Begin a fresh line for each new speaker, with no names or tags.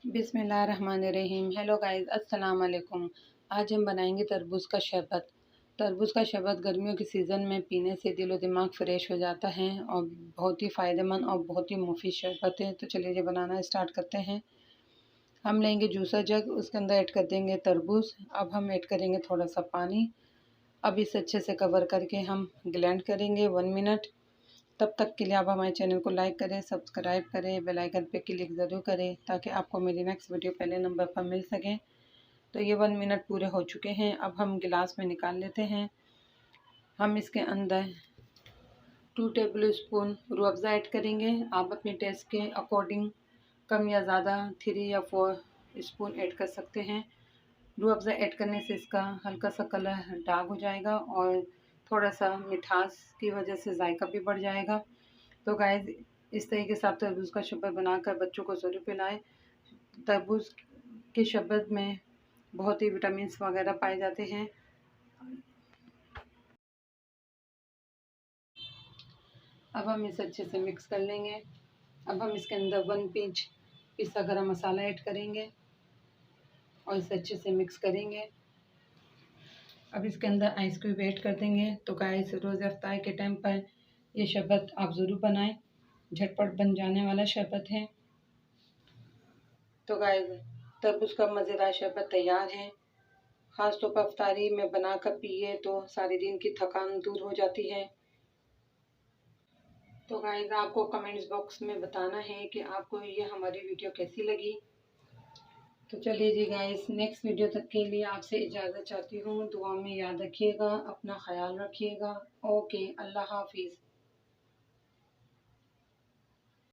बिस्मिल्लाहिर्रहमानिर्रहीम। Hello guys, अस्सलाम वालेकुम। आज हम बनाएंगे तरबूज का शरबत। तरबूज का शरबत गर्मियों के सीज़न में पीने से दिल और दिमाग फ्रेश हो जाता है और बहुत ही फ़ायदेमंद और बहुत ही मुफीद शरबत है। तो चलिए बनाना स्टार्ट करते हैं। हम लेंगे जूसर जग, उसके अंदर ऐड कर देंगे तरबूज। अब हम ऐड करेंगे थोड़ा सा पानी। अब इसे अच्छे से कवर करके हम ब्लेंड करेंगे 1 मिनट। तब तक के लिए आप हमारे चैनल को लाइक करें, सब्सक्राइब करें, बेल आइकन पे क्लिक ज़रूर करें ताकि आपको मेरी नेक्स्ट वीडियो पहले नंबर पर मिल सके। तो ये 1 मिनट पूरे हो चुके हैं। अब हम गिलास में निकाल लेते हैं। हम इसके अंदर 2 table spoon Rooh Afza add करेंगे। आप अपने टेस्ट के अकॉर्डिंग कम या ज़्यादा 3 या 4 स्पून ऐड कर सकते हैं। रूह अफ़ज़ा ऐड करने से इसका हल्का सा कलर डार्क हो जाएगा और थोड़ा सा मिठास की वजह से जायका भी बढ़ जाएगा। तो गाइस, इस तरीके से आप तरबूज का शरबत बनाकर बच्चों को ज़रूर पिलाएं। तरबूज के शरबत में बहुत ही विटामिन वगैरह पाए जाते हैं। अब हम इसे अच्छे से मिक्स कर लेंगे। अब हम इसके अंदर 1 पिंच पिसा गरम मसाला ऐड करेंगे और इसे अच्छे से मिक्स करेंगे। अब इसके अंदर आइस क्यूब ऐड कर देंगे। तो गाइस, रोज़ इफ्तार के टाइम पर ये शरबत आप ज़रूर बनाएं। झटपट बन जाने वाला शरबत है। तो गाइस, तरबूज का मज़ेदार शरबत तैयार है। ख़ास तौर पर इफ्तारी में बनाकर पिए तो सारे दिन की थकान दूर हो जाती है। तो गाइस, आपको कमेंट्स बॉक्स में बताना है कि आपको ये हमारी वीडियो कैसी लगी। तो चलिए जी गाइस, नेक्स्ट वीडियो तक के लिए आपसे इजाज़त चाहती हूँ। दुआ में याद रखिएगा, अपना ख्याल रखिएगा। ओके, अल्लाह हाफिज़।